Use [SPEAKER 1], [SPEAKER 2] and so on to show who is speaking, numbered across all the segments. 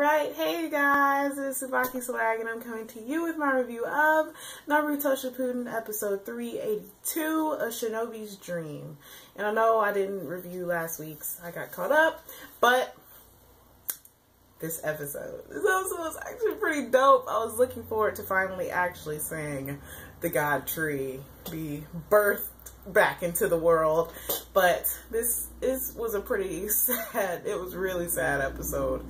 [SPEAKER 1] Alright, hey guys, it's TsubakiSwagg and I'm coming to you with my review of Naruto Shippuden episode 382, A Shinobi's Dream. And I know I didn't review last week's, I got caught up, but this episode was actually pretty dope. I was looking forward to finally actually seeing the God Tree be birthed back into the world, but this was a pretty sad, it was really sad episode.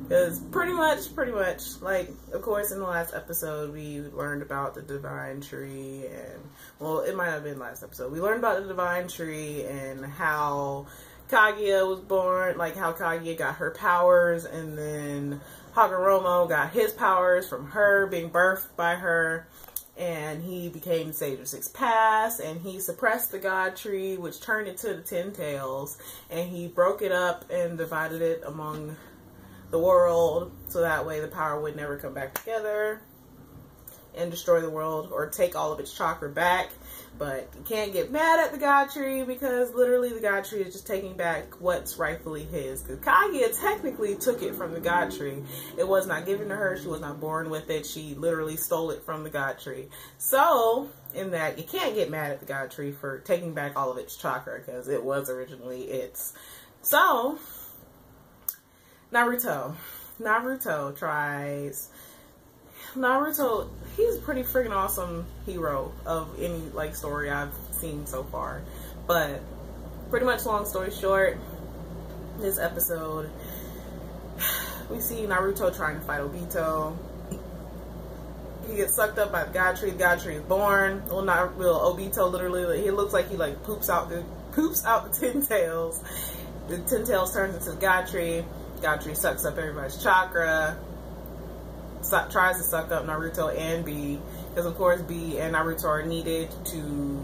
[SPEAKER 1] Because pretty much, like, of course, in the last episode, we learned about the Divine Tree, and, well, it might have been last episode. We learned about the Divine Tree and how Kaguya was born, like, how Kaguya got her powers, and then Hashirama got his powers from her, being birthed by her, and he became Sage of Six Paths, and he suppressed the God Tree, which turned into the Ten Tails, and he broke it up and divided it among the world, so that way the power would never come back together and destroy the world or take all of its chakra back. But you can't get mad at the God Tree because literally the God Tree is just taking back what's rightfully his. Because Kaguya technically took it from the God Tree. It was not given to her. She was not born with it. She literally stole it from the God Tree. So, in that, you can't get mad at the God Tree for taking back all of its chakra because it was originally its. So, Naruto, he's a pretty freaking awesome hero of any, like, story I've seen so far. But, pretty much long story short, this episode, we see Naruto trying to fight Obito. He gets sucked up by the God Tree is born. Well, not real, Obito literally, he looks like he, like, poops out the Ten Tails. The Ten Tails turns into the God Tree. God Tree sucks up everybody's chakra, tries to suck up Naruto and B, because of course B and Naruto are needed to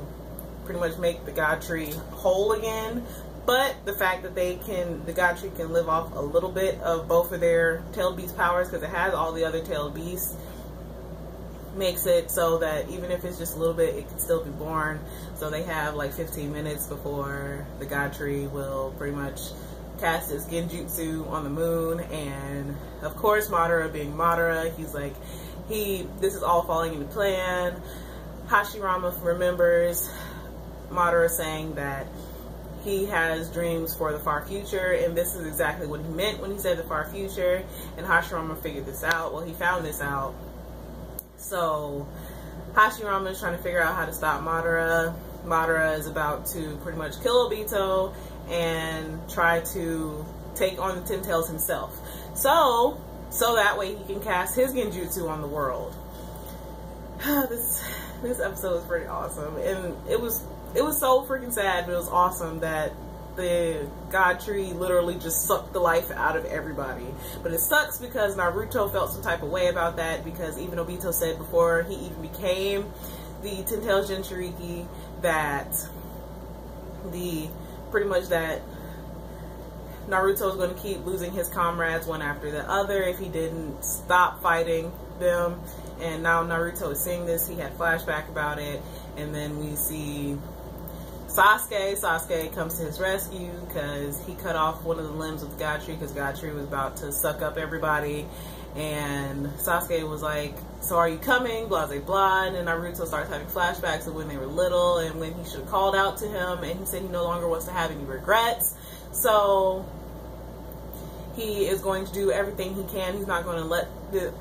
[SPEAKER 1] pretty much make the God Tree whole again. But the fact that the God Tree can live off a little bit of both of their tailed beast powers, because it has all the other tailed beasts, makes it so that even if it's just a little bit, it can still be born. So they have like 15 minutes before the God Tree will pretty much cast his genjutsu on the moon. And of course, Madara being Madara, he's like, this is all falling into plan. Hashirama remembers Madara saying that he has dreams for the far future, and this is exactly what he meant when he said the far future. And Hashirama figured this out. Well, he found this out. So Hashirama is trying to figure out how to stop Madara. Madara is about to pretty much kill Obito and try to take on the Ten Tails himself. So that way he can cast his genjutsu on the world. This episode was pretty awesome, and it was so freaking sad, but it was awesome that the God Tree literally just sucked the life out of everybody. But it sucks because Naruto felt some type of way about that, because even Obito said before he even became the Ten Tails Jinchuriki that that Naruto was going to keep losing his comrades one after the other if he didn't stop fighting them. And now Naruto is seeing this. He had flashback about it, and then we see Sasuke. Sasuke comes to his rescue because he cut off one of the limbs of the God Tree, because God Tree was about to suck up everybody. And Sasuke was like, so are you coming? Blah, blah, blah. And then Naruto starts having flashbacks of when they were little and when he should have called out to him. And he said he no longer wants to have any regrets. So he is going to do everything he can. He's not going to let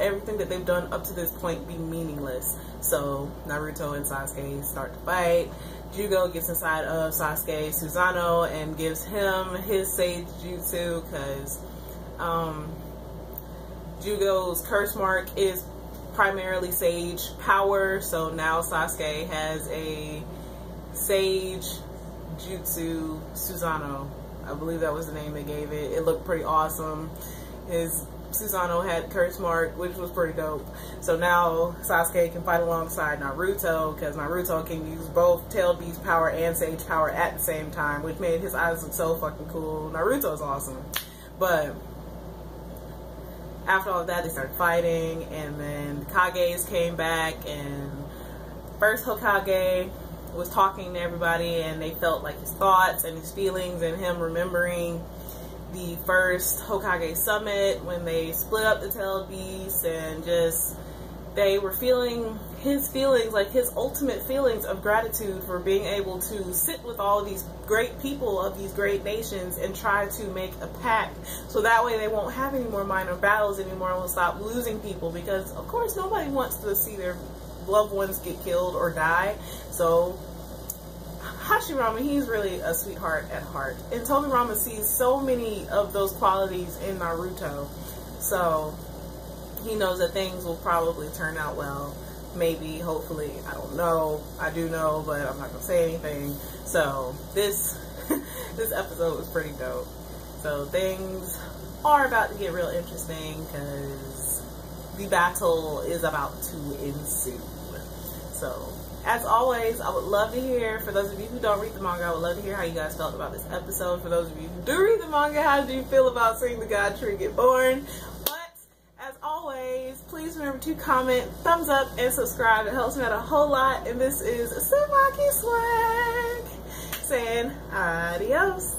[SPEAKER 1] everything that they've done up to this point be meaningless. So Naruto and Sasuke start to fight. Jugo gets inside of Sasuke Susanoo and gives him his Sage Jutsu, because Jugo's curse mark is primarily Sage power. So now Sasuke has a Sage Jutsu Susanoo. I believe that was the name they gave it. It looked pretty awesome. His Susanoo had curse mark, which was pretty dope. So now Sasuke can fight alongside Naruto, because Naruto can use both tailed beast power and Sage power at the same time, which made his eyes look so fucking cool. Naruto's awesome. But after all of that, they started fighting, and then the Kages came back, and first Hokage was talking to everybody, and they felt like his thoughts and his feelings and him remembering the first Hokage summit when they split up the tailed beast, and just they were feeling his feelings, like his ultimate feelings of gratitude for being able to sit with all these great people of these great nations and try to make a pact, so that way they won't have any more minor battles anymore and will stop losing people, because of course nobody wants to see their loved ones get killed or die. So Hashirama, he's really a sweetheart at heart, and Tobirama sees so many of those qualities in Naruto, so he knows that things will probably turn out well. Maybe, hopefully, I don't know. I do know, but I'm not gonna say anything. So this this episode was pretty dope. So things are about to get real interesting because the battle is about to ensue. So as always, I would love to hear, for those of you who don't read the manga, I would love to hear how you guys felt about this episode. For those of you who do read the manga, how did you feel about seeing the God Tree get born? As always, please remember to comment, thumbs up, and subscribe. It helps me out a whole lot. And this is TsubakiSwagg saying adios.